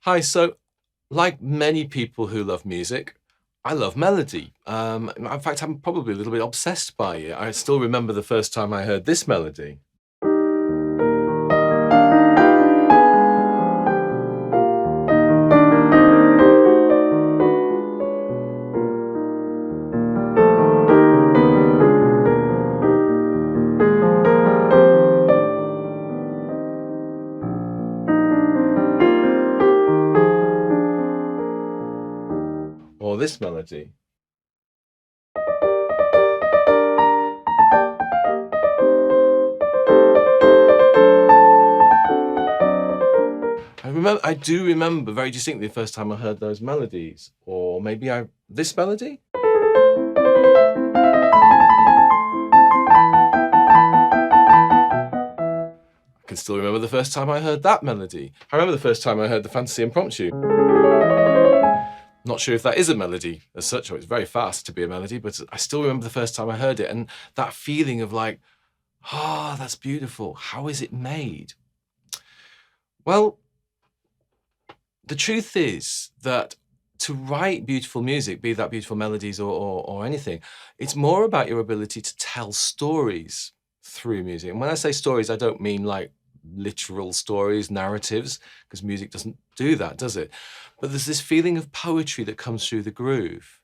Hi, so like many people who love music, I love melody. In fact, I'm probably a little bit obsessed by it. I still remember the first time I heard this melody. Or this melody. I do remember very distinctly the first time I heard those melodies. Or maybe this melody? I can still remember the first time I heard that melody. I remember the first time I heard the Fantasy Impromptu. Not sure if that is a melody as such, or it's very fast to be a melody, but I still remember the first time I heard it and that feeling of like, that's beautiful. How is it made? Well, the truth is that to write beautiful music, be that beautiful melodies or anything, it's more about your ability to tell stories through music. And when I say stories, I don't mean like literal stories, narratives, because music doesn't do that, does it? But there's this feeling of poetry that comes through the groove.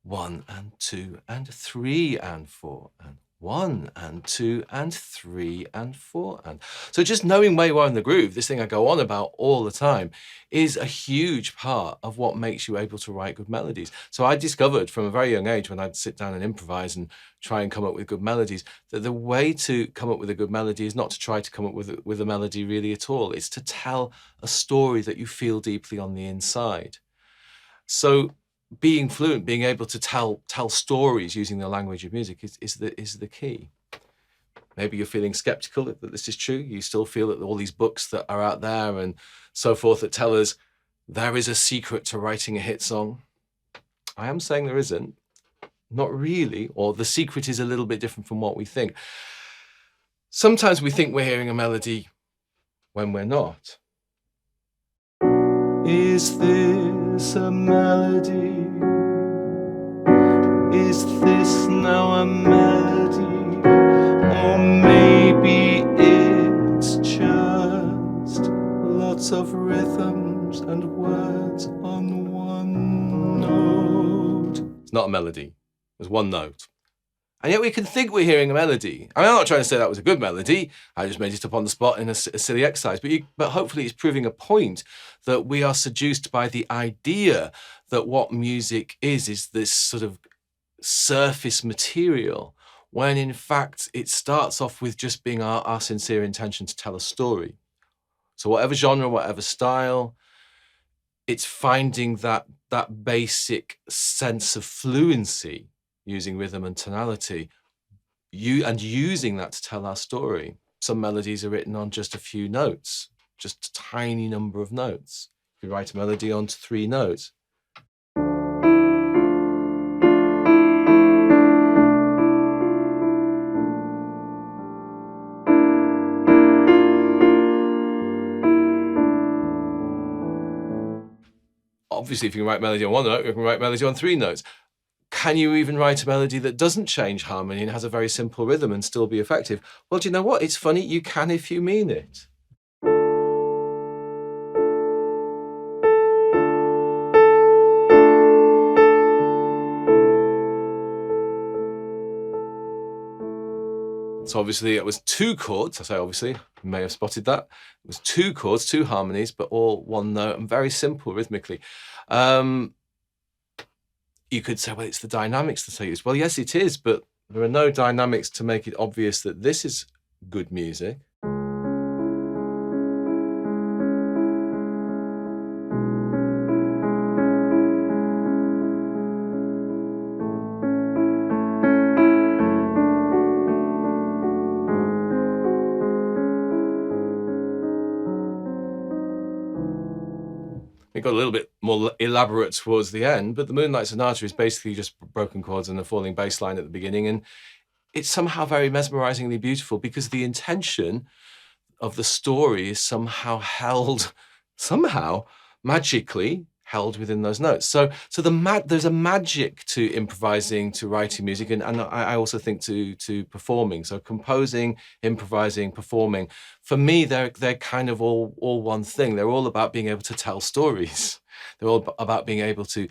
1 and 2 and 3 and 4 and 1 and 2 and 3 and 4 and... So just knowing where you are in the groove, this thing I go on about all the time, is a huge part of what makes you able to write good melodies. So I discovered from a very young age, when I'd sit down and improvise and try and come up with good melodies, that the way to come up with a good melody is not to try to come up with a melody really at all. It's to tell a story that you feel deeply on the inside. So being fluent, being able to tell stories using the language of music is the key. Maybe you're feeling skeptical that this is true. You still feel that all these books that are out there and so forth that tell us there is a secret to writing a hit song. I am saying there isn't. Not really, or the secret is a little bit different from what we think. Sometimes we think we're hearing a melody when we're not. Is this a melody? Is this now a melody? Or maybe it's just lots of rhythms and words on one note. It's not a melody, there's one note. And yet we can think we're hearing a melody. I mean, I'm not trying to say that was a good melody. I just made it up on the spot in a silly exercise. But hopefully it's proving a point that we are seduced by the idea that what music is this sort of surface material, when in fact it starts off with just being our sincere intention to tell a story. So whatever genre, whatever style, it's finding that basic sense of fluency using rhythm and tonality, and using that to tell our story. Some melodies are written on just a few notes, just a tiny number of notes. You could write a melody onto 3 notes. Obviously, if you can write melody on 1 note, you can write melody on 3 notes. Can you even write a melody that doesn't change harmony and has a very simple rhythm and still be effective? Well, do you know what? It's funny, you can if you mean it. So obviously it was 2 chords. I say obviously, you may have spotted that. It was 2 chords, 2 harmonies, but all 1 note and very simple rhythmically. You could say, well, it's the dynamics that I use. Well, yes, it is, but there are no dynamics to make it obvious that this is good music. It got a little bit more elaborate towards the end, but the Moonlight Sonata is basically just broken chords and a falling bass line at the beginning, and it's somehow very mesmerizingly beautiful because the intention of the story is somehow held somehow magically held within those notes. So there's a magic to improvising, to writing music, and I also think to performing. So composing, improvising, performing, for me, they're kind of all one thing. They're all about being able to tell stories. They're all about being able to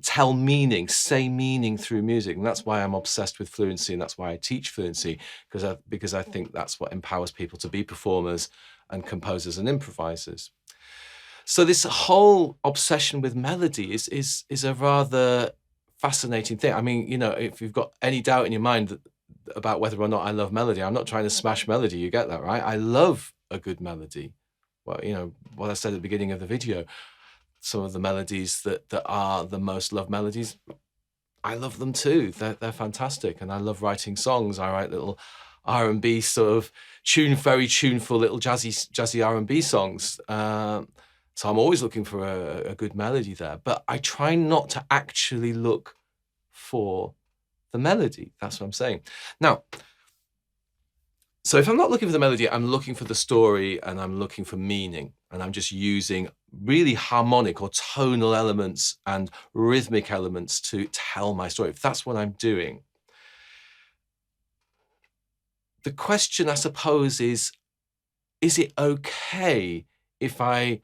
tell meaning, say meaning through music. And that's why I'm obsessed with fluency, and that's why I teach fluency, because I think that's what empowers people to be performers and composers and improvisers. So this whole obsession with melody is a rather fascinating thing. I mean, if you've got any doubt in your mind about whether or not I love melody, I'm not trying to smash melody. You get that, right? I love a good melody. Well, what I said at the beginning of the video, some of the melodies that are the most loved melodies, I love them too. They're fantastic, and I love writing songs. I write little R&B sort of very tuneful little jazzy R&B songs. So I'm always looking for a good melody there, but I try not to actually look for the melody. That's what I'm saying. Now, so if I'm not looking for the melody, I'm looking for the story, and I'm looking for meaning, and I'm just using really harmonic or tonal elements and rhythmic elements to tell my story. If that's what I'm doing, the question, I suppose, is it okay if I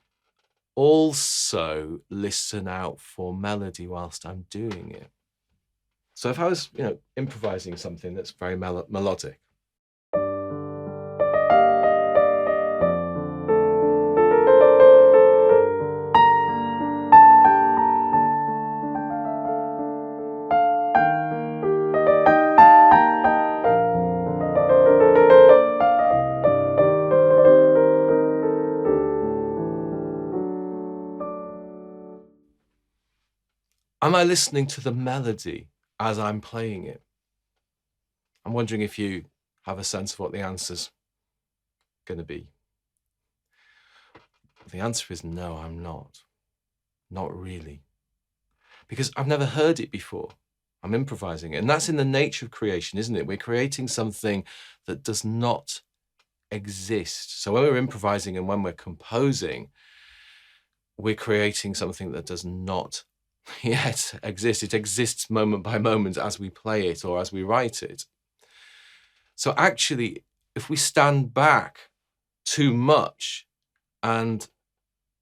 also listen out for melody whilst I'm doing it? So if I was, improvising something that's very melodic, am I listening to the melody as I'm playing it? I'm wondering if you have a sense of what the answer's going to be. The answer is no, I'm not. Not really. Because I've never heard it before. I'm improvising it. And that's in the nature of creation, isn't it? We're creating something that does not exist. So when we're improvising and when we're composing, we're creating something that does not yet exist. It exists moment by moment as we play it or as we write it. So actually, if we stand back too much and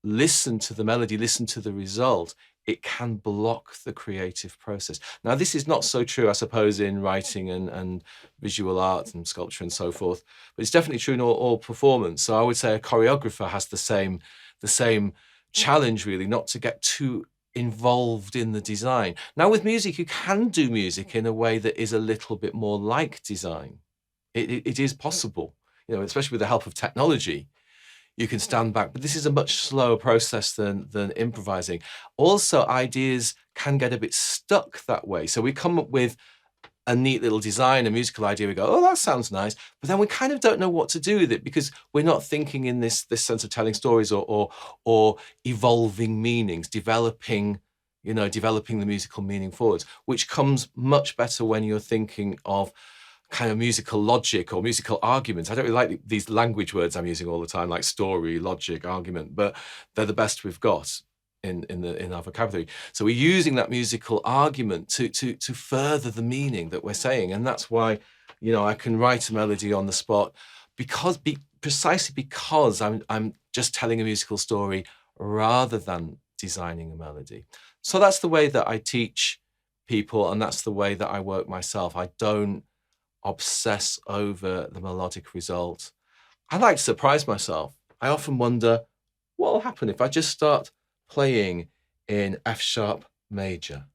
listen to the melody, listen to the result, it can block the creative process. Now, this is not so true, I suppose, in writing and visual art and sculpture and so forth, but it's definitely true in all performance. So I would say a choreographer has the same challenge, really, not to get too involved in the design. Now, with music, you can do music in a way that is a little bit more like design. It is possible, especially with the help of technology. You can stand back, but this is a much slower process than improvising. Also, ideas can get a bit stuck that way. So we come up with a neat little design, a musical idea. We go, oh, that sounds nice. But then we kind of don't know what to do with it because we're not thinking in this sense of telling stories or evolving meanings, developing the musical meaning forwards, which comes much better when you're thinking of kind of musical logic or musical arguments. I don't really like these language words I'm using all the time, like story, logic, argument, but they're the best we've got in our vocabulary. So we're using that musical argument to further the meaning that we're saying, and that's why I can write a melody on the spot precisely because I'm just telling a musical story rather than designing a melody. So that's the way that I teach people, and that's the way that I work myself. I don't obsess over the melodic result. I like to surprise myself. I often wonder what will happen if I just start playing in F sharp major.